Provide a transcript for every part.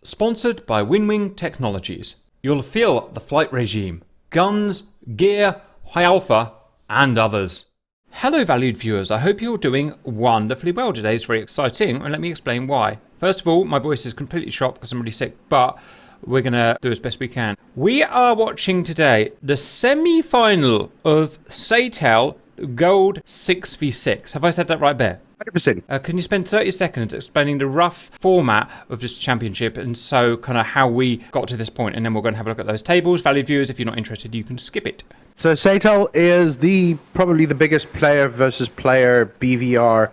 Sponsored by Winwing Technologies. You'll feel the flight regime, guns, gear, high alpha, and others. Hello valued viewers, I hope you're doing wonderfully well. Today is very exciting and let me explain why. First of all, my voice is completely shot because I'm really sick, but we're going to do as best we can. We are watching today the semi-final of Satal Gold 6v6. Have I said that right, Bear? 100%. Can you spend 30 seconds explaining the rough format of this championship and so kind of how we got to this point, and then we're going to have a look at those tables. Valued viewers, if you're not interested, you can skip it. So Satal is probably the biggest player versus player BVR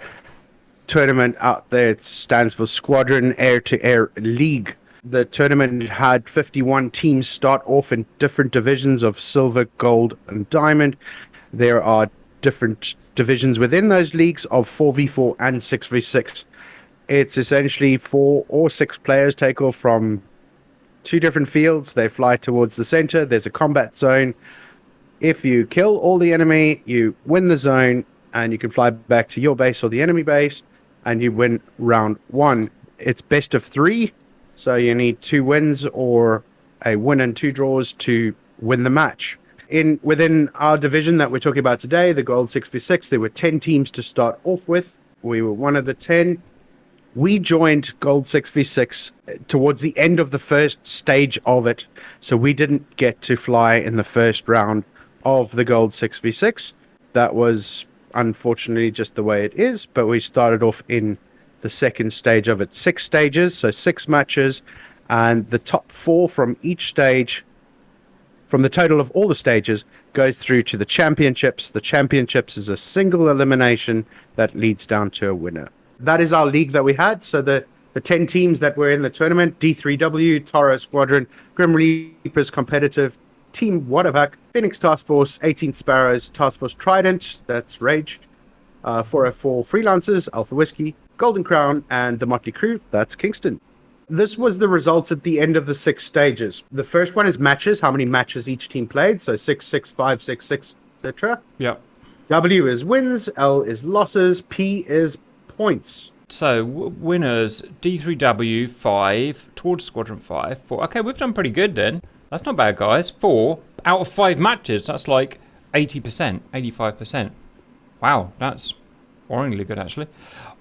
tournament out there. It stands for Squadron Air-to-Air League. The tournament had 51 teams start off in different divisions of silver, gold, and diamond. There are different divisions within those leagues of 4v4 and 6v6. It's essentially 4 or 6 players take off from 2 different fields. They fly towards the center. There's a combat zone. If you kill all the enemy, you win the zone, and you can fly back to your base or the enemy base, and you win round 1. It's best of 3, so you need 2 wins or a win and 2 draws to win the match. Within our division that we're talking about today, the Gold 6v6, there were 10 teams to start off with. We were one of the 10. We joined Gold 6v6 towards the end of the first stage of it, so we didn't get to fly in the first round of the Gold 6v6. That was unfortunately just the way it is, but we started off in the second stage of it. 6 stages, so 6 matches, and the top 4 from each stage, from the total of all the stages, goes through to the championships. The championships is a single elimination that leads down to a winner. That is our league that we had. So the 10 teams that were in the tournament: D3W, Toro Squadron, Grim Reapers Competitive, Team Waterback, Phoenix Task Force, 18th Sparrows, Task Force Trident, that's Rage, 404 Freelancers, Alpha Whiskey, Golden Crown, and the Motley Crew, that's Kingston. This was the results at the end of the 6 stages. The first one is matches, how many matches each team played. So 6, 6, 5, 6, 6, etc. Yeah. W is wins, L is losses, P is points. So winners, D3W 5, towards Squadron 5, 4. Okay, we've done pretty good then. That's not bad, guys. 4 out of 5 matches. That's like 80%, 85%. Wow, that's worryingly good, actually.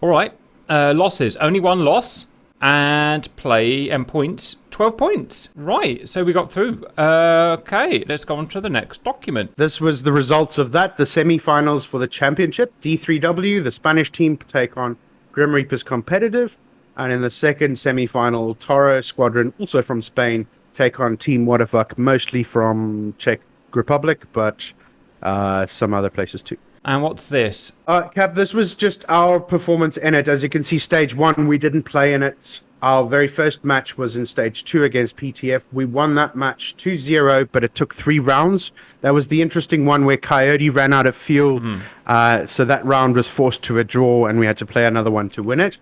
All right, losses. Only 1 loss. And play and points, 12 points. Right, so we got through. Okay, let's go on to the next document. This was the results of that. The semi-finals for the championship. D3W, the Spanish team, take on Grim Reapers Competitive. And in the second semi-final, Toro Squadron, also from Spain, take on Team Waterfuck, mostly from Czech Republic, but some other places too. And what's this? Cap, this was just our performance in it. As you can see, stage 1, we didn't play in it. Our very first match was in stage 2 against PTF. We won that match 2-0, but it took 3 rounds. That was the interesting one where Coyote ran out of fuel. So that round was forced to a draw, and we had to play another one to win it.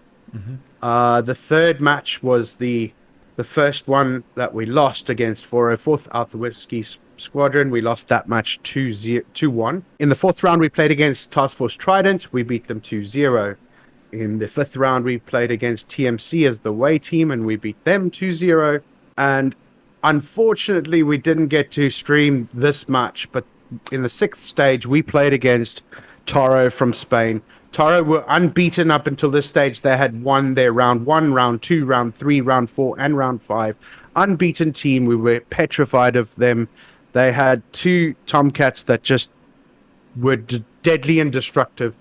The third match was the first one that we lost against 404th Alpha Whiskey Squadron. We lost that match 2-1. In the 4th round, we played against Task Force Trident. We beat them 2-0. In the 5th round, we played against TMC as the away team, and we beat them 2-0. And unfortunately, we didn't get to stream this match. But in the 6th stage, we played against Toro from Spain. Toro were unbeaten up until this stage. They had won their round 1, round 2, round 3, round 4, and round 5. Unbeaten team. We were petrified of them. They had 2 Tomcats that just were deadly and destructive.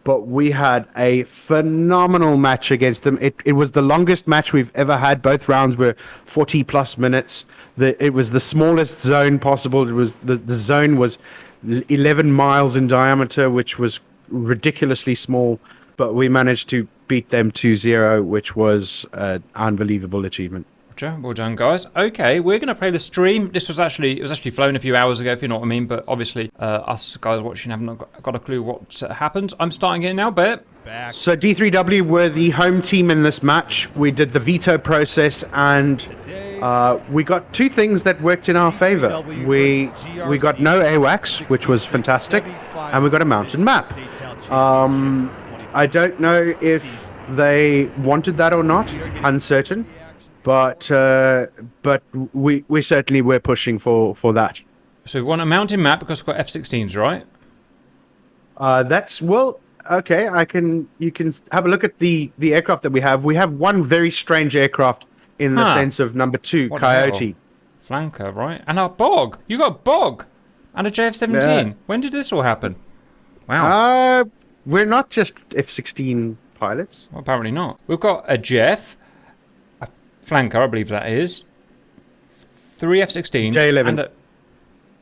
But we had a phenomenal match against them. It was the longest match we've ever had. Both rounds were 40-plus minutes. It was the smallest zone possible. It was the zone was 11 miles in diameter, which was ridiculously small. But we managed to beat them 2-0, which was an unbelievable achievement. Well done, guys. Okay, we're going to play the stream. It was actually flown a few hours ago, if you know what I mean. But obviously, us guys watching haven't got a clue what happens. I'm starting it now, Bert. So D3W were the home team in this match. We did the veto process, and we got 2 things that worked in our favor. We got no AWACS, which was fantastic, and we got a mountain map. I don't know if they wanted that or not. Uncertain. but we certainly were pushing for that. So we want a mountain map because we've got F-16s, right? That's well, okay. You can have a look at the aircraft that we have. We have one very strange aircraft in the sense of number 2, What the Coyote. hell? Flanker, right? And a bog. You got a bog and a JF-17. Yeah. When did this all happen? Wow. We're not just F-16 pilots. Well, apparently not. We've got a Jeff, a flanker, I believe that is, 3 F-16s, J11. and a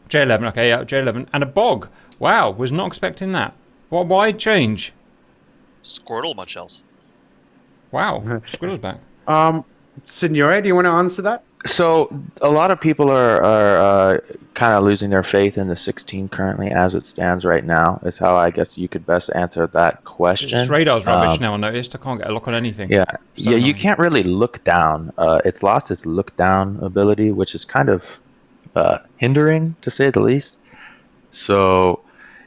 J11. Okay, yeah, J11, and a bog. Wow, was not expecting that. Why change? Squirtle much else. Wow, Squirrel's back. Signore, do you want to answer that? So a lot of people are kind of losing their faith in the 16 currently as it stands right now, is how I guess you could best answer that question. Its radar's rubbish now, I noticed. I can't get a look on anything. Yeah, So you annoying. can't really look down. It's lost its look down ability, which is kind of hindering, to say the least. So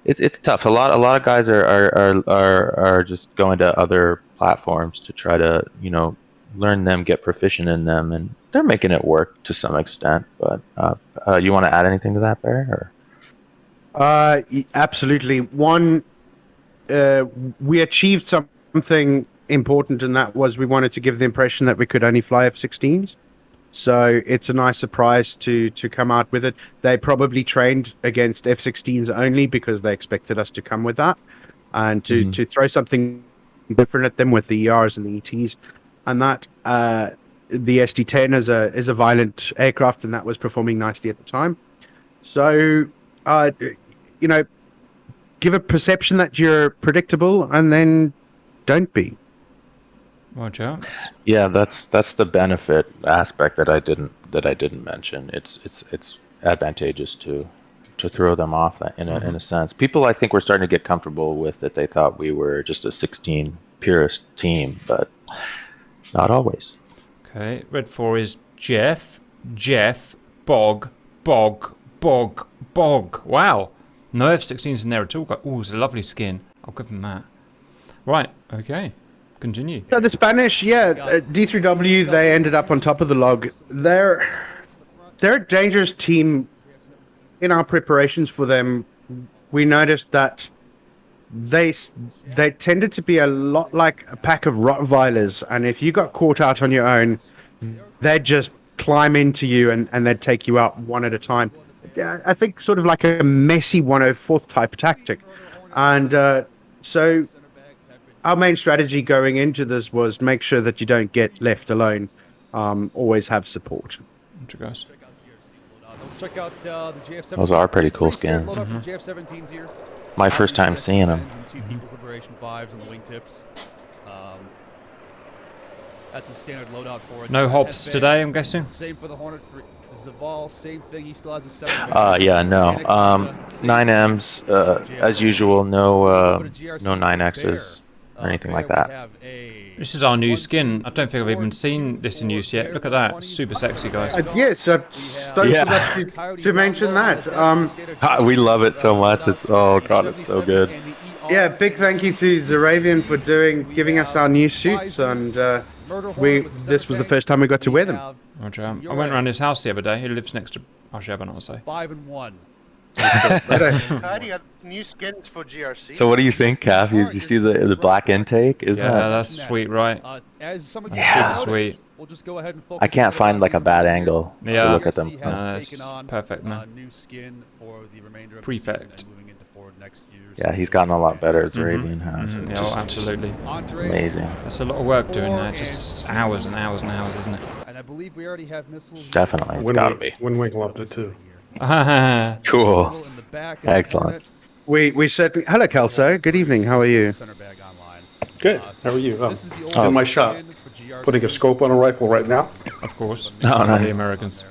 it's tough. A lot of guys are just going to other platforms to try to learn them, get proficient in them, and they're making it work to some extent. But you want to add anything to that, Barry? Or? Absolutely. One, we achieved something important, and that was we wanted to give the impression that we could only fly F-16s. So it's a nice surprise to come out with it. They probably trained against F-16s only because they expected us to come with that, and to throw something different at them with the ERs and the ETs, and that the SD-10 is a violent aircraft, and that was performing nicely at the time. So give a perception that you're predictable, and then don't be. Roger. Yeah, that's the benefit aspect that I didn't mention. It's advantageous to throw them off in a sense. People, I think, were starting to get comfortable with it. They thought we were just a 16 purist team, but not always. Okay, red 4 is Jeff, Bog, Bog, Bog, Bog. Wow. No F-16s in there at all. Oh, it's a lovely skin. I'll give them that. Right, okay. Continue. So the Spanish, D3W, they ended up on top of the log. They're a dangerous team. In our preparations for them, we noticed that they tended to be a lot like a pack of Rottweilers, and if you got caught out on your own, they'd just climb into you and they'd take you out one at a time. I think sort of like a messy 104th type tactic. And so our main strategy going into this was make sure that you don't get left alone. Always have support. Guys. Check out the JF-17. Those are pretty cool skins. JF-17s here. My first time seeing them. Two People's Liberation 5s on the wingtips. That's a standard loadout for it. No hops today, I'm guessing. Same for the Hornet for Zaval, same thing. He still has a 7. Yeah, no. 9Ms, as usual, no 9Xs or anything like that. This is our new skin. I don't think I've even seen this in use yet. Look at that. Super sexy, guys. Yes, don't forget to mention that. We love it so much. Oh god, it's so good. Yeah, big thank you to Zaravian for giving us our new suits, and this was the first time we got to wear them. Roger. I went around his house the other day. He lives next to Ashab, I'll say. 5-1. How do you have new skins for GRC? So what do you think, Cap? Did you see the black intake? Isn't That's sweet, right? As some of Super sweet. We'll just go ahead and focus. I can't find like a bad angle to look at them. No, that's perfect, man. New skin for the remainder of Prefect. the season and moving into forward next year. Yeah, he's gotten a lot better as Arabian has. Yeah, absolutely. Just amazing. That's a lot of work doing that. Just hours and hours and hours, isn't it? And I believe we already have missiles. Definitely, it's gotta be. Wing loved it too. Cool. Excellent. We certainly. Hello, Kelso. Good evening. How are you? Good. How are you? In my shop. Putting a scope on a rifle right now. Of course. Oh, nice. The Americans.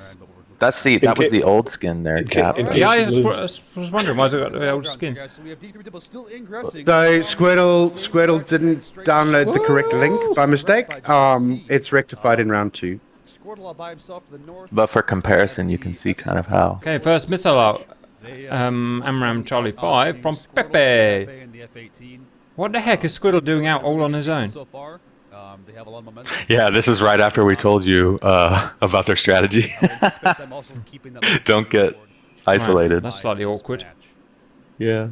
That was the old skin there, Cap. Yeah, I was wondering why has it got the old skin. So Squirtle didn't download the correct link by mistake. It's rectified in round 2. But for comparison, you can see kind of how. Okay, first missile out. Amram Charlie 5 from Pepe. What the heck is Squirtle doing out all on his own? They have a lot of momentum. Yeah, this is right after we told you about their strategy. Expect them also keeping that Don't get isolated. That's slightly awkward. Yeah.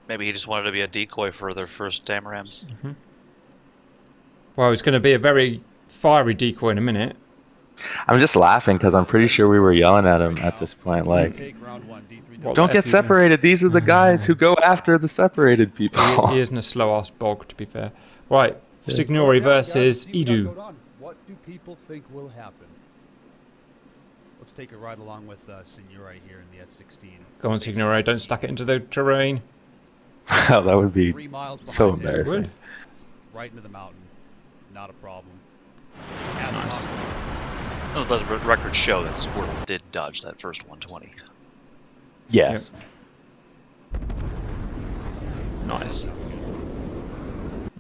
Maybe he just wanted to be a decoy for their first Damarams. Well, it's going to be a very fiery decoy in a minute. I'm just laughing because I'm pretty sure we were yelling at him at this point, like, Take round 1, D3W. What, don't get separated. These are the guys who go after the separated people. He isn't a slow-ass bog, to be fair. Right, Signori versus Edu. What do people think will happen? Let's take a ride along with Signore here in the F-16. Go on, Signori, don't stack it into the terrain. That would be 3 miles so behind him. embarrassing. Right into the mountain. Not a problem. Nice. Oh, the records show that Squirtle did dodge that first 120. Yes. Nice.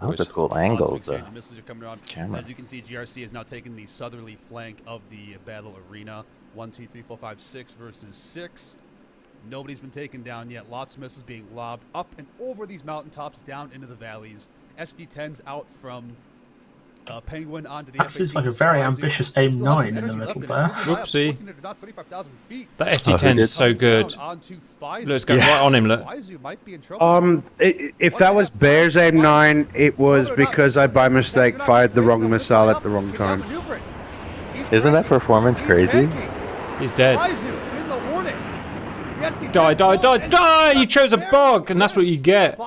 That was a cool angle of the Missiles are coming around. camera. As you can see, GRC has now taken the southerly flank of the battle arena. 1, 2, 3, 4, 5, 6 versus 6. Nobody's been taken down yet. Lots of missiles being lobbed up and over these mountaintops, down into the valleys. SD-10s out from Penguin onto the That seems like a very ambitious AIM-9 in the middle there. Whoopsie. 35,000 feet. That SD-10 is so good. Let's go right on him, look. If that was Bear's aim 9, it was because I by mistake fired the wrong missile at the wrong time. Isn't that performance crazy? He's dead. In the Hornet. Die, die, die, die! You chose a bog, and that's what you get.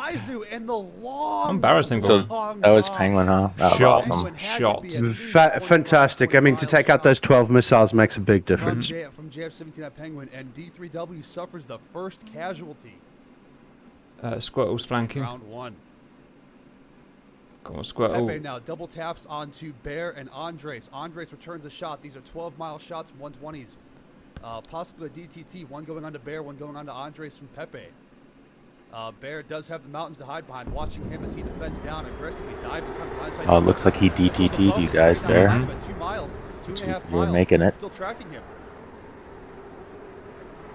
In the long Embarrassing, So boy. that was Penguin, huh? That was Shot. awesome. Shot. Fantastic. I mean, to take out those 12 missiles makes a big difference. From JF-17 at Penguin, and D3W suffers the first casualty. Squirtle's flanking. Round 1. Come on, Pepe Squirtle. now double taps onto Bear and Andres. Andres returns a shot. These are 12-mile shots, 120s. Possibly a DTT, one going on to Bear, one going on to Andres from Pepe. Bear does have the mountains to hide behind, watching him as he defends down, aggressively diving, trying to blindside. Oh, it looks like he DTT'd you guys there. 2 miles, 2.5 miles. You were making it. Still tracking him.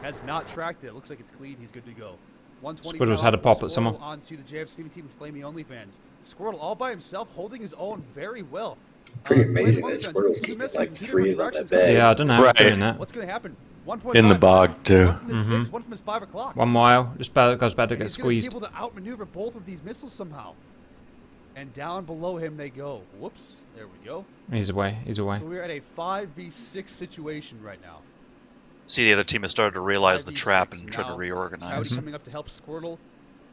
Has not tracked it. Looks like it's clean. He's good to go. 120 Squirtle's had a pop at someone. Onto the JF-17 team with Flaming OnlyFans. Squirtle all by himself, holding his own very well. Pretty amazing that Squirtle's keeping like 3 of them at bay. Yeah, I don't know how Right. he's doing that. What's going to happen? 1.5 In the bog, miles, too. One from his 6, one from his 5 o'clock. 1 mile. Just goes about to And get he's gonna be squeezed. able to outmaneuver both of these missiles somehow. And down below him they go. Whoops. There we go. He's away. He's away. So we're at a 5v6 situation right now. See, the other team has started to realize the 5v6 trap and try to now. reorganize. Coyote coming up to help Squirtle.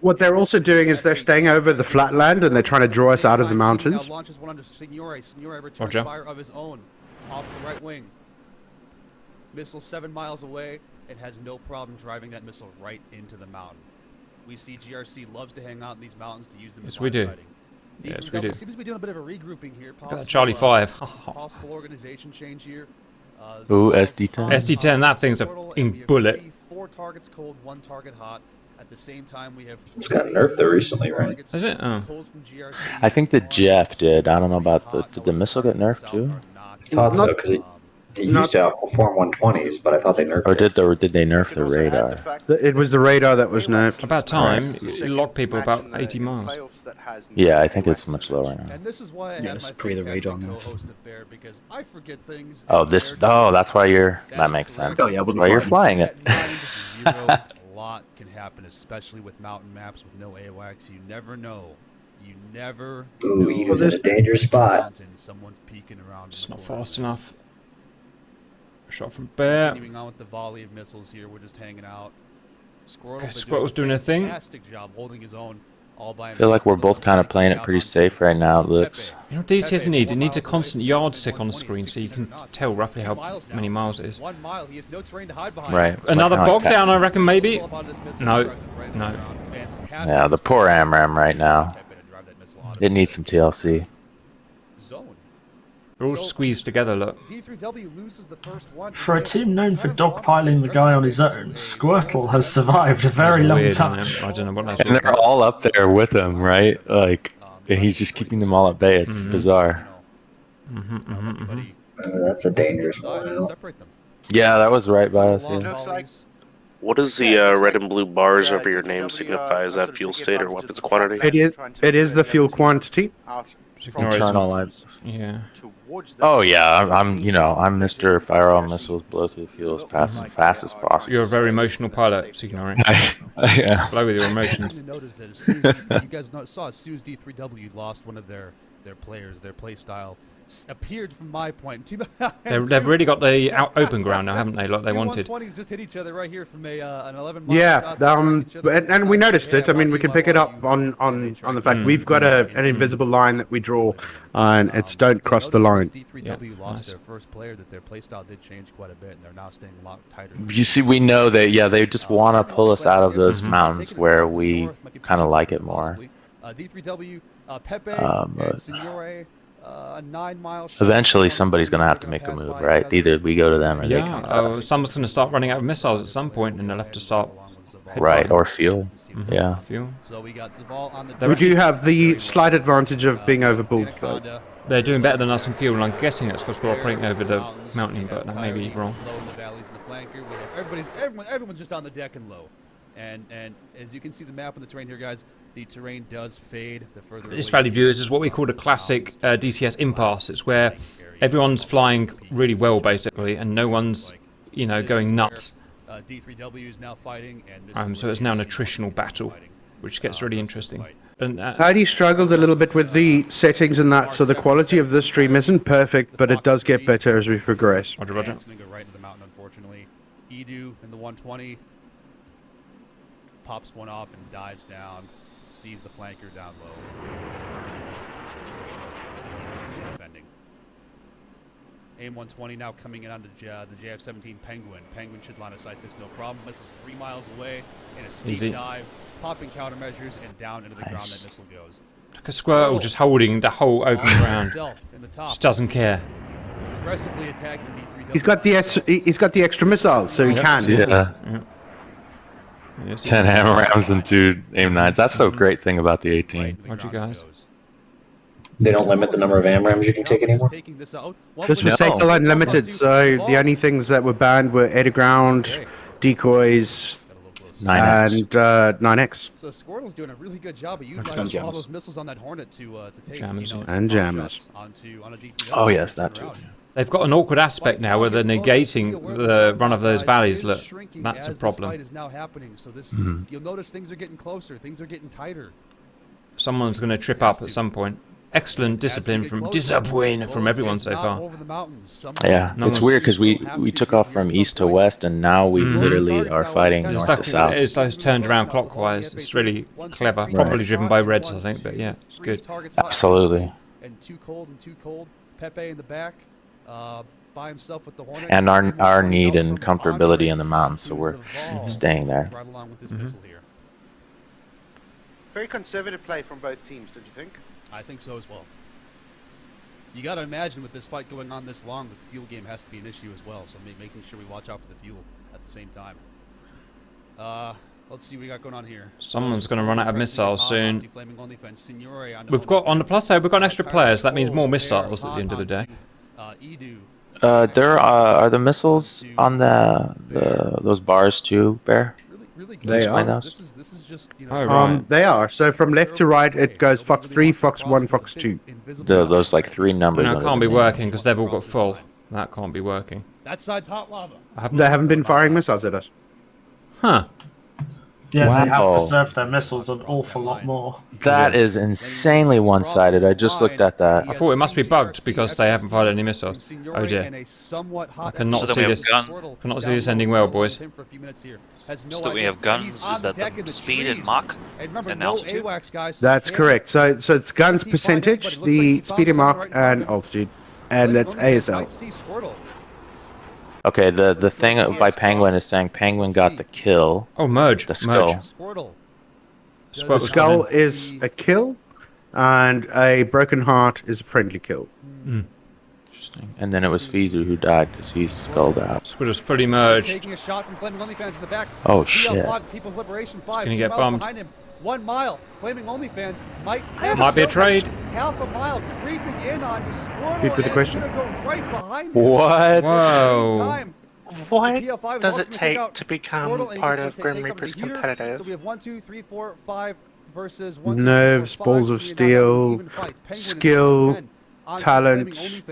What they're also doing is they're staying over the flatland and they're trying to draw us out of the mountains. Now launches one under Signore. Signore returns Roger. fire of his own off the right wing. Missile 7 miles away. It has no problem driving that missile right into the mountain. We see GRC loves to hang out in these mountains to use them as Yes, we do. sighting. Yes, we do. Seems to be doing a bit of a regrouping here. Look at that Charlie 5. Possible organization change here. Ooh, SD10. SD10, that thing's a in bullet. 4 targets cold, 1 target hot. At the same time, we have. It's got nerfed though recently, right? Is it? Oh. Cold from GRC. I think the Jeff did. I don't know about the. Did the missile get nerfed too? I thought so, because it used to outperform 120s, but I thought they nerfed Or it. did they nerf the radar? It was the radar that was nerfed. About time. You lock people about 80 miles. Yeah, I think it's much lower now. And this is why I Yeah, have it's my pre the fantastic radar nerf. co-host of Bear, because I forget things. Oh, and this. Bear Oh, doesn't. that's why you're. That is makes correct. sense. Oh, yeah, I That's wouldn't why you're fly. flying it. At 9 to 0, a lot can happen, especially with mountain maps with no AWACS. You never know. You never Ooh, know. he was in a dangerous spot. Mountain, someone's peeking around. Just in the not corner. fast enough. Shot from Bear. Continuing on with the volley of missiles here, we're just hanging out. Squirtle, Okay, been Squirtle's doing doing a thing. Fantastic job holding his own all by I feel like we're both kind of playing it pretty safe right now. It looks. You know what DCS needs? It needs a constant yardstick on the screen so you can tell roughly how many miles it is. 1 mile, he has no terrain to hide behind. Right. Another Like, bog down, I reckon, maybe? No. No. Yeah, the poor AMRAM right now. It needs some TLC. Zone. We're all squeezed together, look. D3W loses the first one. For a team known for dogpiling the guy on his own, Squirtle has survived a very It's long weird, time. isn't it? I don't know what that's And they're all up there with him, right? Like, and he's just keeping them all at bay. It's bizarre. That's a dangerous one. Separate them. Yeah, that was right by us. Yeah. Looks like What does the red and blue bars over your name signify? Is that fuel state or weapons quantity? It is the fuel quantity. Internal. Yeah. Towards the Oh yeah, I'm Mr. Fire all missiles, blow through fuel as fast as possible. You're a very emotional pilot, Signori. Yeah. Flow with your emotions. Notice that as soon as you guys saw, as soon as D3W lost one of their players, their play style appeared from my point. They've really got the open ground now, haven't they? Like they wanted. 120s just hit each other right here from an 11. Yeah, and we noticed it. I mean, we can pick it up on the fact we've got an invisible line that we draw, and it's don't cross the line. D3W lost their first player, that their playstyle did change quite a bit, and they're now staying a lot tighter. You see, we know that they just want to pull us out of those mountains where we kind of like it more. D3W, Pepe, and Signore. 9-mile shot. Eventually, somebody's going to have to make a move, right? Either we go to them or they come to us. Someone's going to start running out of missiles at some point, and they'll have to start. Right, or fuel. Yeah. Fuel. So we got Satal on the We do have the slight advantage of being overbulled, though. They're doing better than us in fuel, and I'm guessing it's because we're operating over the mountain, but that may be wrong. Low in the valleys and the flanker. Everyone's just on the deck and low. And as you can see the map and the terrain here, guys, the terrain does fade the further. This Valley Viewers is what we call a classic DCS impasse. It's where everyone's flying really well, basically, and no one's, going nuts. D3W is now fighting, and so it's now an attritional battle, which gets really interesting. And Heidi struggled a little bit with the settings and that, so the quality of the stream isn't perfect, but it does get better as we progress. Roger, Roger. It's going to go right into the mountain, unfortunately. Edu in the 120 pops one off and dives down, sees the flanker down low. He's going to see defending. AIM-120 now coming in on the JF-17 Penguin. Penguin should line of sight this no problem. Missile's 3 miles away in a steep dive, popping countermeasures, and down into the ground that missile goes. Like a squirrel just holding the whole open ground. Just doesn't care. Aggressively attacking D3W. He's got the extra missiles, so he can. Yeah. 10 hammer rams and 2 AIM-9s. That's the great thing about the 18. Roger, guys. They don't limit the number of AMRAMs you can take anymore? This was Satal Unlimited, so the only things that were banned were air to ground, decoys, 9X. and 9X. So Squirtle's doing a really good job of utilizing all those missiles on that Hornet to take jammers, and jammers. Onto a D3W. Oh yes, that too. They've got an awkward aspect now where they're negating the run of those valleys. Look, that's a problem. This fight is now happening, so you'll notice things are getting closer, things are getting tighter. Someone's going to trip up at some point. Excellent discipline from everyone so far. Yeah, it's weird because we took off from east to west, and now we literally are fighting north to south. It's turned around clockwise. It's really clever. Probably driven by Reds, I think, but yeah, it's good. Absolutely. And too cold. Pepe in the back. By himself with the Hornet. And our need and comfortability in the mountains, so we're staying there. Right along with this missile here. Very conservative play from both teams, don't you think? I think so as well. You got to imagine with this fight going on this long, the fuel game has to be an issue as well. So making sure we watch out for the fuel at the same time. Let's see what we got going on here. Someone's going to run out of missiles soon. We've got on the plus side, we've got extra players. That means more missiles at the end of the day. There are the missiles on those bars too, Bear? Really good. They are. This is just, They are. So from left to right, it goes Fox 3, Fox 1, Fox 2. Those like 3 numbers. No, it can't be working because they've all got full. That can't be working. That side's hot lava. They haven't been firing missiles at us. Huh. Yeah, Wow. they have preserved their missiles an awful lot more. That is insanely one-sided. I just looked at that. I thought it must be bugged because they haven't fired any missiles. Oh dear. I cannot see this. Cannot see this ending well, boys. So that we have guns, is that the speed and Mach and altitude? That's correct. So it's guns percentage, the speed and Mach, and altitude. And that's ASL. Okay, the thing by Penguin is saying Penguin got the kill. Oh, merge. The skull. The skull is a kill, and a broken heart is a friendly kill. Interesting. And then it was Fizu who died because he's skulled out. Squid's fully merged. Taking a shot from Flaming OnlyFans in the back. Oh shit. People's Liberation 5. Gonna get bummed. 1 mile. Flaming OnlyFans might be a trade. Half a mile creeping in on the Squirtle. Repeat the question. Go right behind him. What? Whoa. What does it take to become part of Grim Reaper's competitive? So we have 1, 2, 3, 4, 5 versus nerves, balls of steel, skill, talent,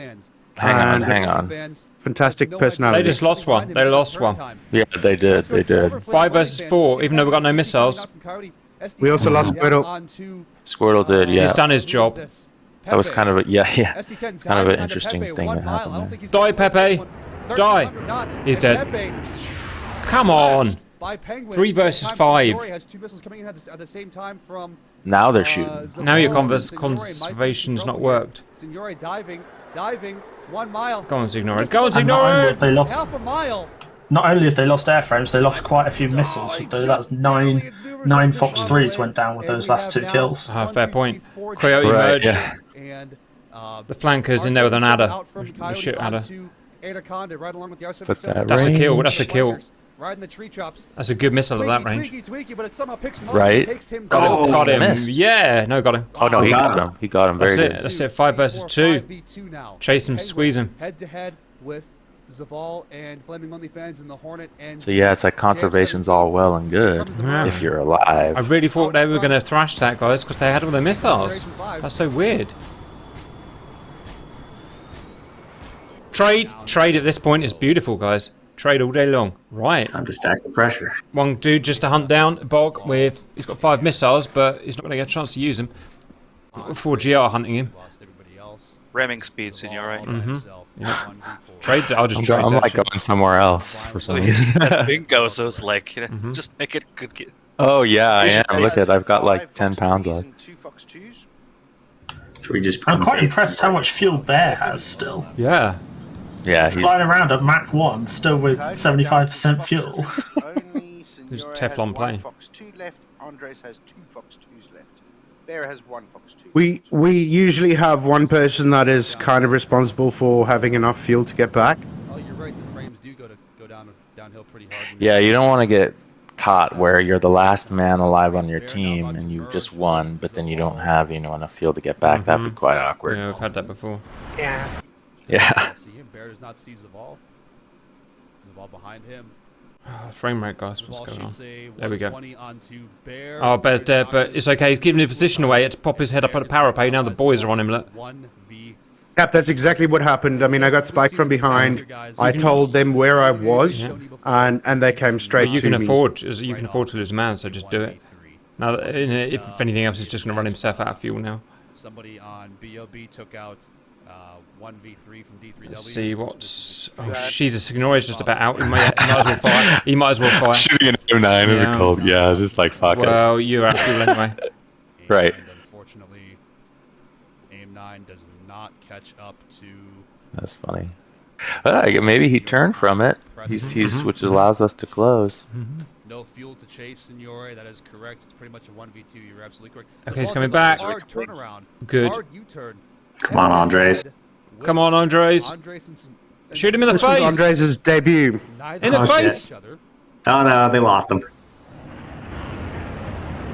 hang on. fantastic personality. They just lost one. They lost one. Yeah, they did. 5 versus 4, even though we got no missiles. We also lost Squirtle. Squirtle did, yeah. He's done his job. That was kind of a, it's kind of an interesting thing that happened there. Die, Pepe! Die! He's dead. Come on! 3 versus 5. Now they're shooting. Now your conservation's not worked. Signore diving, 1 mile. Go on, Signore. Go on, And not only Signore! have they lost, Half a mile. not only have they lost airframes, they lost quite a few missiles. That was nine Fox 3s went down with those last 2 kills. Ah, fair point. Coyote Right, merge. yeah. The flanker's in there with an adder. The shit adder. Put that That's a range. kill. That's a kill. Riding the tree chops. That's a good missile at that range. Tweaky, but it somehow picks him up Right. and takes him Got down. him. Got him. missed. Yeah. No, got him. Oh no, he got him. He got him very That's it. good. That's it. 5 versus 2. 5v2 now. Chase him, squeeze him. Head to head with Zaval and Flaming Monthly fans in the Hornet and So yeah, it's like conservation's all well and good Yeah. if you're I alive. really thought they were going to thrash that, guys, because they had all the missiles. That's so weird. Trade at this point is beautiful, guys. Trade all day long. Right. Time to stack the pressure. One dude just to hunt down Bog with. He's got 5 missiles, but he's not going to get a chance to use them. 4 GR hunting him. Ramming speed, Signore. Yeah. Trade. I'll just trade I'm that like shit. going somewhere else for some reason. That bingo, so it's like, just make it good. Oh yeah, I Vision am. Look based. at, I've got like 10 pounds left. So we just I'm become quite basic. impressed how much fuel Bear has still. Yeah. Yeah, he's Flying around at Mach 1, still with 75% fuel. Who's Teflon playing? Fox 2 left. Andres has 2 Fox 2s left. Bear has 1 Fox 2. We usually have one person that is kind of responsible for having enough fuel to get back. Oh, you're right. The frames do go downhill pretty hard. yeah. You don't want to get caught where you're the last man alive on your team and you just won, but then you don't have enough fuel to get back. That'd be quite awkward. Yeah, we've had that before. Yeah. See him. Bear does not see Zaval. Zaval behind him. Frame rate, guys. What's Zaval going on? shoots a There we go. 120 onto Bear. Oh, Bear's dead, but it's okay. He's giving the position away. It's pop his head up at a parapet. Now the boys are on him. Look. 1v. Yep, that's exactly what happened. I mean, I got spiked from behind. I told them where I was, and they came straight You to can me. afford to lose a man, so just do it. Now, if anything else, he's just going to run himself out of fuel now. Somebody on BOB took out 1v3 from D3W. Let's see what's. Oh, she's a Signore is just about out. He might as well fire. He might as well fire. Shooting an M9 would be cold. Yeah, just like fuck it. Well, you're out of fuel anyway. Right. And unfortunately, AIM-9 does not catch up to. That's funny. Maybe he turned from it. Which allows us to close. No fuel to chase, Signore. That is correct. It's pretty much a 1v2. You're absolutely correct. Okay, he's Zaval coming does a back. hard turnaround. Good. Hard U-turn. Come on, Andres. Come on, Andres. Shoot him in the This was face. Andres' debut. In the face. Oh no, they lost him.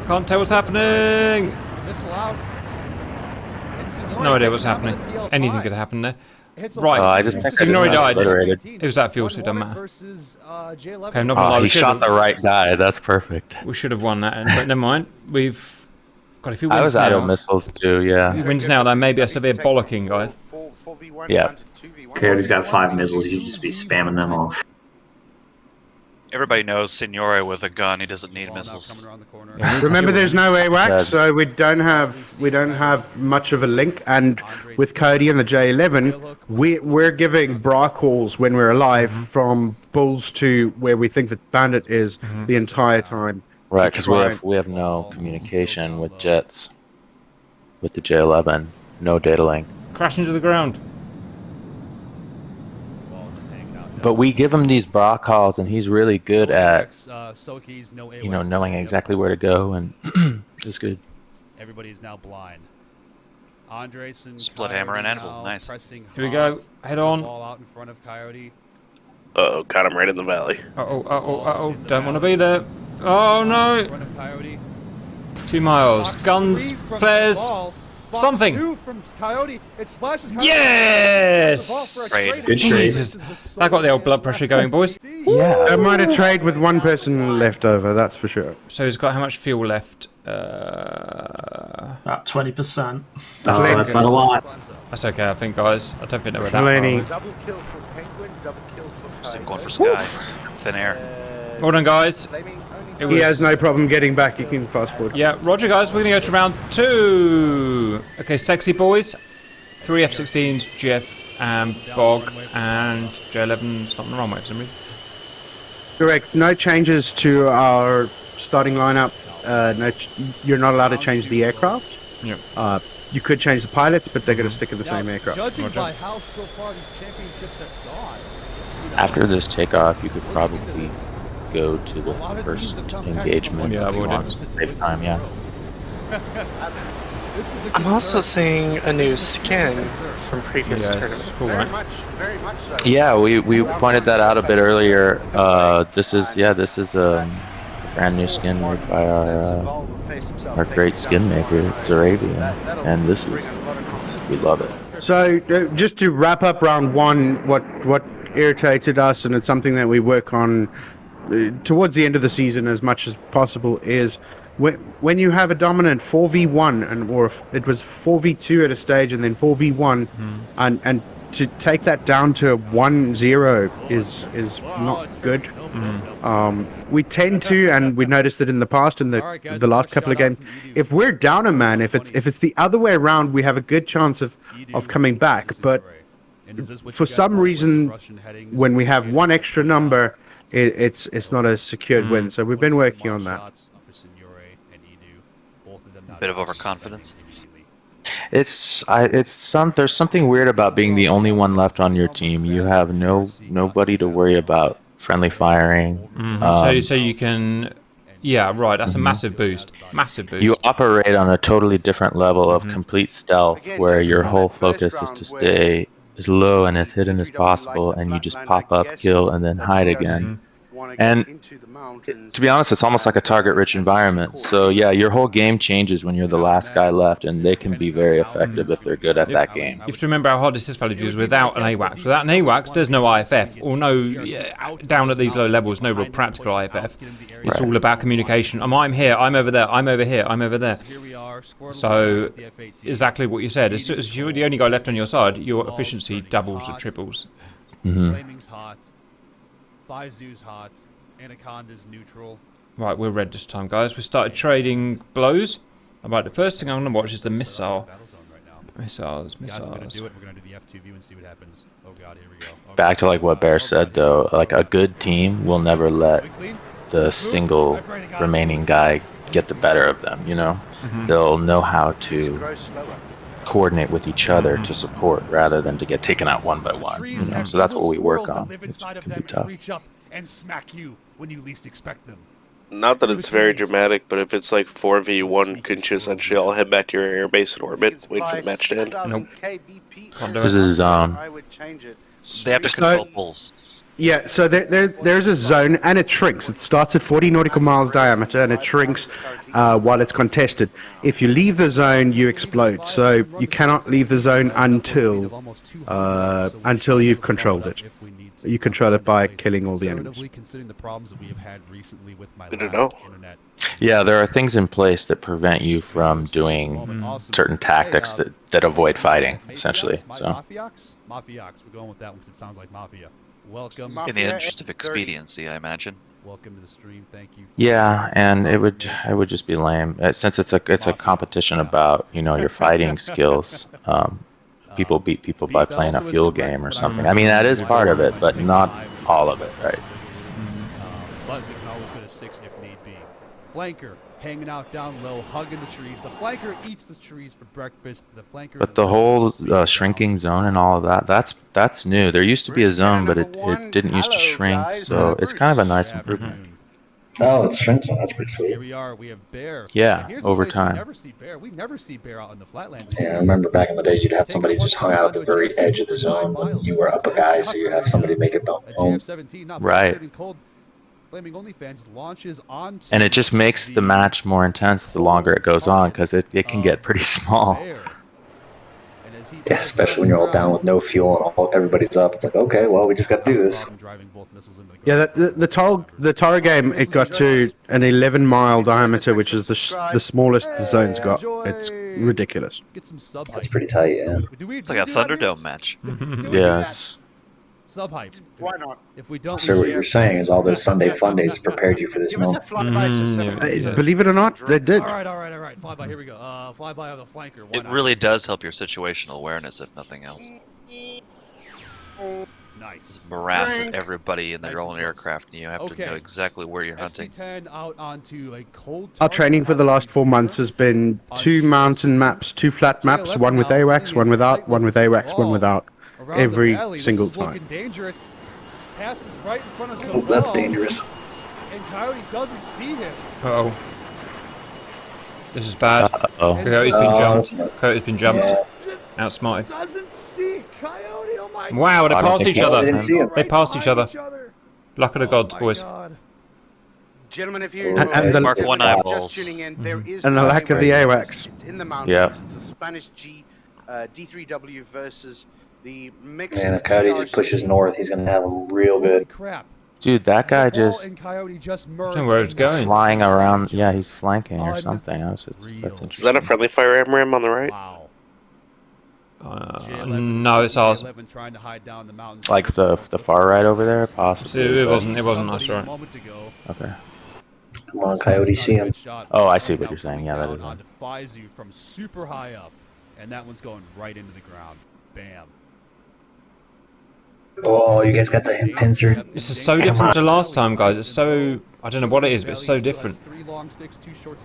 Can't tell what's happening. Missile out. No idea what's happening. Anything could happen there. Right. I just think Signore it's died. obliterated. It was that fuel, so it doesn't matter. Okay, I'm not gonna Oh, lie. he We shot the should've- right guy. That's perfect. We should have won that, but never mind. We've got a few I wins was out of now. missiles too. Yeah. Wins now. There may be a severe bollocking, guys. 4v1 Yeah. down to 2v1. Coyote's got 5 missiles. You just be spamming them off. Everybody knows Signore with a gun. He doesn't need missiles. Remember, there's no AWACS, Yeah. so we don't have much of a link. And with Cody and the J11, we're giving bra calls when we're alive from bulls to where we think that Bandit is the entire time. Right, because we have no communication with jets. With the J11, no data link. Crash into the ground. But we give him these bra calls, and he's really good at no knowing exactly where to go, and it's good. Everybody is now blind. Andres and Split hammer and anvil. Nice. Here we go. Head on. Ball out in front of Coyote. Oh, got him right in the valley. Uh-oh. Don't want to be there. Oh, In no. front of Coyote. 2 miles. Guns, flares, something. Two from Coyote. It splashes Coyote. Yes! Trade. Good trade. Jesus. That got the old blood pressure going, boys. I might have trade with one person left over, that's for sure. So he's got how much fuel left? About 20%. That's not a lot. That's okay, I think, guys. I don't think they were that Plenty. far. Double kill for Penguin, double kill for So I'm Fang. going for Sky. Thin air. Well done, guys. Flaming only It He was- has no problem getting back. You can fast forward. Yeah, roger, guys. We're going to go to round 2. Okay, sexy boys. 3 F-16s, Jeff and Bog, and J11's not in the wrong way for some reason. Correct. No changes to our starting lineup. You're not allowed to change the aircraft. Yeah. You could change the pilots, but they're going to stick in the same aircraft. Judging Roger. by how so far these championships have gone, After this takeoff, you could probably go to the a lot of first teams have come back engagement from Yeah, if you we'll do. want to save time, yeah. This is a I'm also concern. seeing a new skin from previous Yes, tournaments. cool, Very right? much so. Yeah, we pointed that out a bit earlier. This is a brand new skin made by our great skin maker, Zarabian, and this is we love it. So, just to wrap up round 1, what irritated us, and it's something that we work on towards the end of the season as much as possible, is when you have a dominant 4v1, or it was 4v2 at a stage and then 4v1, and to take that down to 1-0 is not good. We tend to, and we noticed it in the past in the last couple of games. If we're down a man, if it's the other way around, we have a good chance of coming back. But for some reason, when we have one extra number, it's not a secured win. So we've been working on that. Bit of overconfidence. There's something weird about being the only one left on your team. You have nobody to worry about friendly firing. So you can, yeah, right. That's a massive boost. Massive boost. You operate on a totally different level of complete stealth, where your whole focus is to stay as low and as hidden as possible, and you just pop up, kill, and then hide again. And to be honest, it's almost like a target-rich environment. So yeah, your whole game changes when you're the last guy left, and they can be very effective if they're good at that game. You have to remember how hard this is, valid viewers, without an AWACS. Without an AWACS, there's no IFF, or down at these low levels, no real practical IFF. It's all about communication. I'm here, I'm over there, I'm over here, I'm over there. So, exactly what you said. As you're the only guy left on your side, your efficiency doubles or triples. Flaming's hot. Baizu's hot. Anaconda's neutral. Right, we're red this time, guys. We started trading blows. Right, the first thing I'm going to watch is the missile. Missiles. Guys, I'm going to do it. We're going to do the F2 view and see what happens. Oh god, here we go. Back to like what Bear said though, like a good team will never let the single remaining guy get the better of them, you know? They'll know how to coordinate with each other to support rather than to get taken out one by one. You know? So that's what we work on. It can be tough. Reach up and smack you when you least expect them. Not that it's very dramatic, but if it's like 4v1, couldn't you essentially all head back to your airbase in orbit, wait for the match to end? Nope. This is zone. They have to control pulls. Yeah, so there's a zone, and it shrinks. It starts at 40 nautical miles diameter, and it shrinks while it's contested. If you leave the zone, you explode. So you cannot leave the zone until you've controlled it. You control it by killing all the enemies. Considering the problems that we have had recently with my Good to know. internet. Yeah, there are things in place that prevent you from doing certain tactics that avoid fighting, essentially. So. Mafiox? Mafiox. We're going with that one because it sounds like mafia. Welcome. In the interest of expediency, I imagine. Welcome to the stream. Thank you. Yeah, and it would just be lame since it's a competition about your fighting skills. People beat people by playing a fuel game or something. I mean, that is part of it, but not all of it, right? But we can always go to 6 if need be. Flanker hanging out down low, hugging the trees. The flanker eats the trees for breakfast. The flanker. But the whole shrinking zone and all of that's new. There used to be a zone, but it didn't used to shrink, so it's kind of a nice improvement. Oh, it's shrinking. That's pretty sweet. Here we are. We have Bear. Yeah, Here's over a place time. We never see Bear. We never see Bear out in the flatlands. Yeah, I remember back in the day, you'd have somebody just hung out at the very edge of the zone when you were up a guy, so you'd have somebody make it home. Right. Flaming OnlyFans launches onto And it just makes the match more intense the longer it goes on, because it can get pretty small. And as he Yeah, especially when you're all down with no fuel and all everybody's up. It's like, okay, well, we just got to do this. driving both missiles into the Yeah, ground. the Tara game, it got to an 11-mile diameter, which is the smallest the zone's got. It's ridiculous. Get some sub That's pretty tight, yeah. It's like a Thunderdome match. Yeah. It's, Sub hype. Why not? If we don't, So what you're saying is all those Sunday fun days prepared you for this Give us a moment. flyby system. Believe it or not, they did. All right. Flyby, here we go. Flyby of the flanker. Why It not? really does help your situational awareness, if nothing else. Nice. Harassing everybody in their Nice own and close. aircraft, and you have to Okay. know exactly where you're hunting. ST-10 out onto a cold. Our training for the last 4 months has been 2 mountain maps, 2 flat maps, one with AWACS, one without, one with AWACS, one without, every single time. Dangerous. Passes right in front of Oh, that's dangerous. And Coyote doesn't see him. Uh-oh. This is bad. Uh-oh. Coyote's been jumped. Coyote's been jumped. Yeah. Outsmarted. Doesn't see Coyote. Oh my Wow, they I don't passed think each he other. didn't see him. They passed each other. Luck of the gods, my boys. God. Gentlemen, if you're And the- Mark just- 1 just eyeballs. tuning in, there is And the no lack of the highway. AWACS. It's in the mountains. Yeah. It's the Spanish D3W versus the Mexican. Man, if Coyote just pushes north, he's going to have him real Holy good. crap. Dude, that guy Zaval just and Coyote just I don't know merged where it's in this going. flying around. Yeah, he's flanking or Unreal. something. That's Is interesting. that a friendly fire MRAM on the right? Wow. No, it's ours. J11 trying to hide down the mountains. Like the far right over there, possibly. It wasn't us, Somebody a right? moment ago. Okay. Come on, Coyote, see him. Oh, I see what you're saying. Yeah, that is on him. to Faizu from super high up, and that one's going right into the ground. Bam. Oh, you guys got the pincer. This is so different to last time, guys. It's so... I don't know what it is, but it's so different.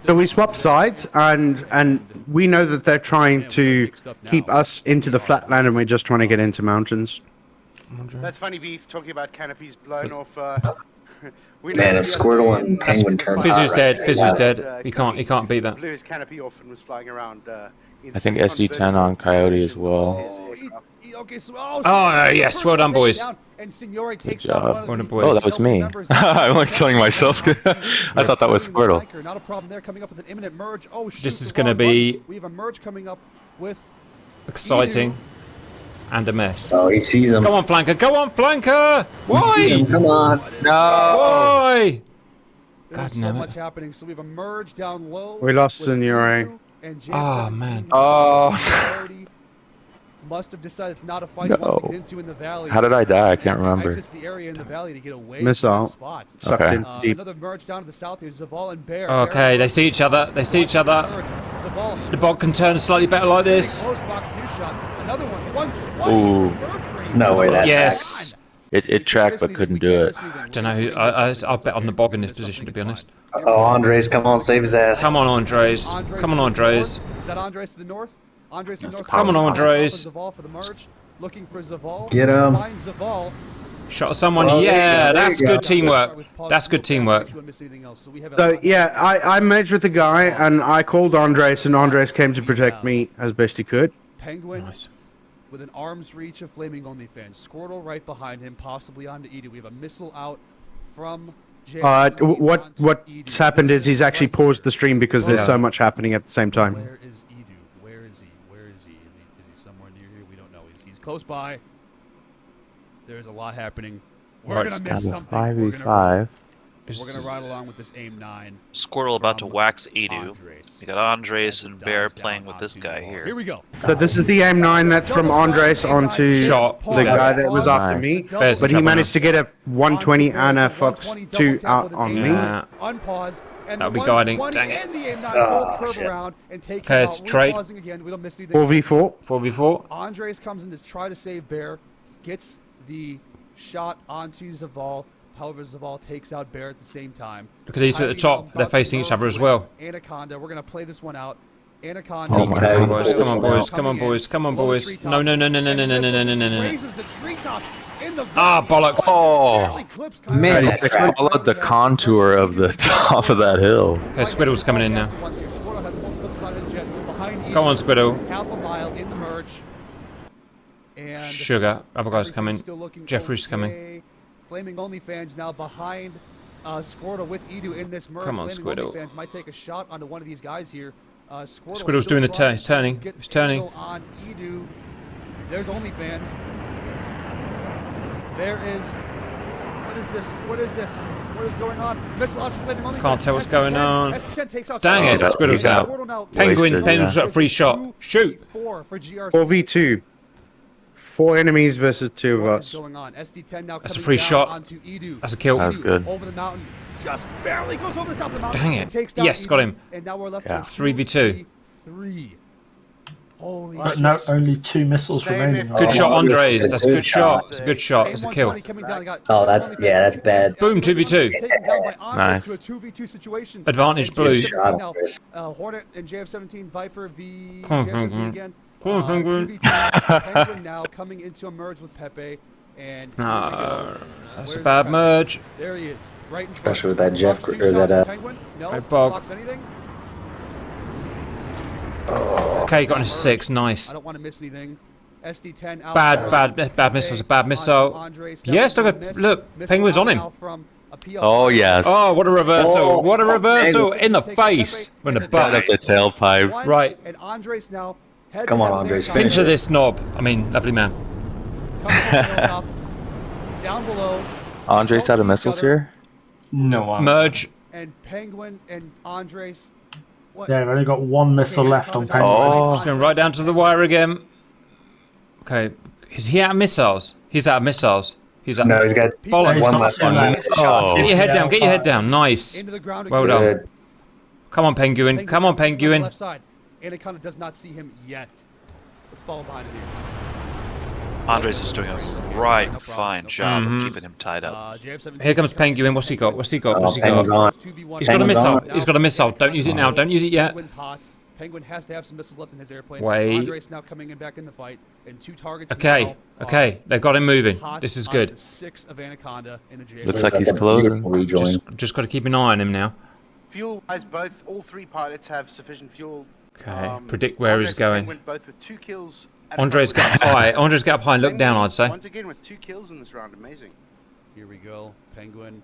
So we swapped sides, and we know that they're trying to keep us into the flatland, and we're just trying to get into mountains. That's funny, Beef, talking about canopies blown off. We Man, know if the Squirtle other day, and Penguin turn Fizzu's hot dead. right Fizzu's now. dead. He can't beat that. blew his canopy off and was flying around. I think SC10 on Coyote as well. Okay, so, Oh, yes, well done, boys. And Signore takes job. down one of Well the done, boys. Oh, that was me. I'm like telling myself. I thought that was Squirtle. Not a problem there. Coming up with an imminent merge. Oh, shoot, This is the gonna wrong be- button. We have a merge coming up with Exciting. And a mess. Oh, he sees him. Go on, flanker! Go on, flanker! Why? Come on. No! Why? There's God so damn it. much happening. So we have a merge down low. We lost with Signore. Idu and Oh, J17. man. Oh. Must have decided it's not a fight he wants to No. get into in the valley. How did I die? I can't remember. Exits the area in the valley to get away Missile. from that spot. Sucked Okay. in deep. Another merge down to the south here. Zaval and Bear. Okay, they see each other. They see each other. Zaval. The bot can turn slightly better like this. Close box two shot. Another one. Ooh. No way, that Yes. It tracked but couldn't do it. I don't know. I'll bet on the bog in this position, to be honest. Oh, Andres, come on, save his ass. Come on, Andres. Come on, Andres. Is that Andres to the north? Andres to the north. Come on, Andres. Zaval for the merge. Looking for Zaval. Get him. Finds Zaval. Shot at someone. Oh, there you go, Yeah, there that's you go. good teamwork. That's good teamwork. So yeah, I merged with the guy, and I called Andres, and Andres came to protect me as best he could. Penguin Nice. with an arm's reach of Flaming OnlyFans. Squirtle right behind him, possibly onto Edu. We have a missile out from What's happened is he's actually paused the stream because there's so much happening at the same time. Where is Edu? Where is he? Where is he? Is he somewhere near here? We don't know. He's close by. There's a lot happening. We're Right, gonna miss something. 5v5. We're gonna ride along with this AIM 9. Squirrel about to from wax Edu. Andres. You got Andres and Bear Dives playing down with this onto guy Zaval. here. Here we go. So this is the aim 9 that's from Andres onto Shot. the guy that was after Nice. me, Bears but he trouble managed to get a 120 and a Fox 2 out on me. Yeah. Unpause. And That'll the be guiding. 120 Dang it. and the AIM 9 Oh, both curve shit. around and take Okay, him it's out. trade. Repausing again. We don't miss anything. 4v4. 4v4. Andres comes in to try to save Bear, gets the shot onto Zaval. However, Zaval takes out Bear at the same time. Look at these two at the top. They're facing each other as well. Anaconda. We're going to play this one out. Anaconda. Oh my Come on, God. boys. Come on, boys. Come on, boys. Come on, boys. No, no, no, no, no, no, no, no, no, no, no, no. Raises the treetops in the Ah, bollocks. Oh, Man, I followed the contour of the top of that hill. Okay, Squiddle's coming in now. Go on, Squiddle. Half a mile in the merge. And Sugar. Other guys coming. still looking Jeffrey's coming. okay. Flaming OnlyFans now behind Squirtle with Edu in this merge. Come on, Flaming Squirtle. OnlyFans might take a shot onto one of these guys here. Squirtle's doing the turn. He's turning. He's turning. On Edu. There's OnlyFans. There is. What is this? What is this? What is going on? Can't tell what's going on. Dang it, Squirtle's out. Penguin's got a free shot. Shoot. 4v2. 4 enemies versus 2 of us. That's a free shot. That's a kill. That's good. Over the mountain. Just barely goes over the top of the mountain. Dang it. Yes, got him. And now we're left Yeah. with 3v2. 3. Holy But no, only 2 missiles remaining. Good shot, Andres. That's a good shot. It's a good shot. It's a kill. Oh, that's bad. Boom, 2v2. Nice. Advantage blue. Hornet and JF-17 Viper v Come on, JF-17 Penguin. again. Come on, Penguin. Penguin now coming into a merge with Pepe. And No, that's a bad merge. there he is, right in front. Especially with that Jeff Blocks 2 or that shots from Penguin. No, Right, Bog. blocks anything. Okay, got in a 6. Nice. I don't want to miss anything. SD10 out. Bad missile. It's a bad missile. Yes, look. Penguin's on him. Oh yes. Oh, what a reversal. Oh, what a reversal in the face. In the Right butt. up the tailpipe. Right. And Andres now. Come on, Andres, finish Pinch of this knob. I mean, lovely man. Down below. Andres out of missiles here. No, Merge. And Penguin and Andres. What? Yeah, we've only got 1 missile left on Penguin. Oh. It's going right down to the wire again. Okay. Is he out of missiles? He's out of missiles. He's out. No, he's got Bollocks. one left one. Oh. Get your head down. Get your head down. Nice. Into the ground Well again. done. Good. Come on, Penguin. Come on, Penguin. Left side. Anaconda does not see him yet. Let's follow behind him here. Andres is doing a fine job of keeping him tied up. Here comes Penguin. What's he got? What's he got? What's he Penguin's got? on. He's got a Penguin's missile. on. He's got a missile. Don't use it now. Don't use it yet. Penguin's hot. Penguin has to have some missiles left in his airplane. Wait. Andres now coming in back in the fight. And 2 targets. Okay. now Okay. They got him moving. hot This is on good. the 6 of Anaconda in the JF. Looks like he's closing. Rejoin. Just got to keep an eye on him now. Fuel-wise, all 3 pilots have sufficient fuel. Okay. Predict where he's going. Penguin both with 2 kills. Andres get up high. Andres get up high and look down, I'd say. Once again with 2 kills in this round, amazing. Here we go. Penguin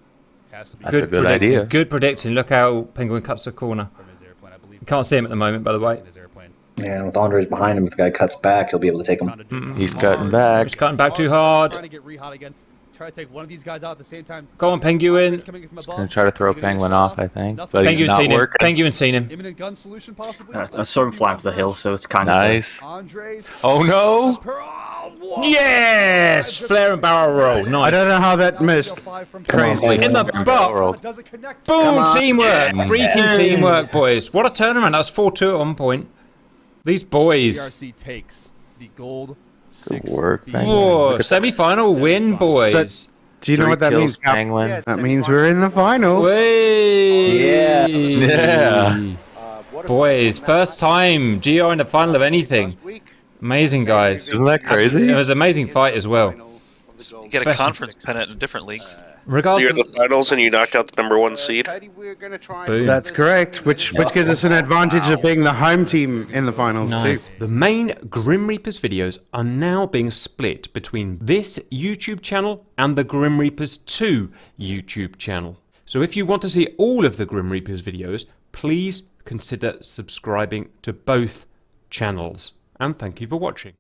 has to be That's a good predicting. idea. Good predicting. Look how Penguin cuts the corner. from his airplane, I believe. You can't see him at the moment, by the way. His airplane. Yeah, with Andres behind him, if the guy cuts back, he'll be able to take him. He's cutting back. He's cutting back too hard. Trying to get re-hot again. Try to take one of these guys out at the same time. Go on, Penguin. Gonna try to throw Penguin off, I think. But he's Penguin's not seen him. working. Penguin's seen him. Imminent gun solution possibly. I saw him flying for the hill, so it's kind Nice. Andres. Oh no! Yes! Flare and barrel roll. Nice. I don't know how that missed. Crazy. In the butt. Doesn't connect. Boom! Teamwork. Freaking teamwork, boys. What a turnaround. That was 4-2 at one point. These boys. DRC takes the gold. Good 6 work, feet. Penguin. Oh, semi-final win, boys. Do you know 3 what that kills, means, Cap? Penguin. That means we're in the final. Yeah. Yeah. Boys, first time GR in the final of anything. Amazing, guys. Isn't that crazy? It was an amazing fight as well. You get a conference pennant in different leagues. So Regardless, you're in the finals and you knocked out the #1 seed. boom. That's correct, which gives us an advantage of being the home team in the finals Nice. too. The main Grim Reapers videos are now being split between this YouTube channel and the Grim Reapers 2 YouTube channel. So if you want to see all of the Grim Reapers videos, please consider subscribing to both channels. And thank you for watching.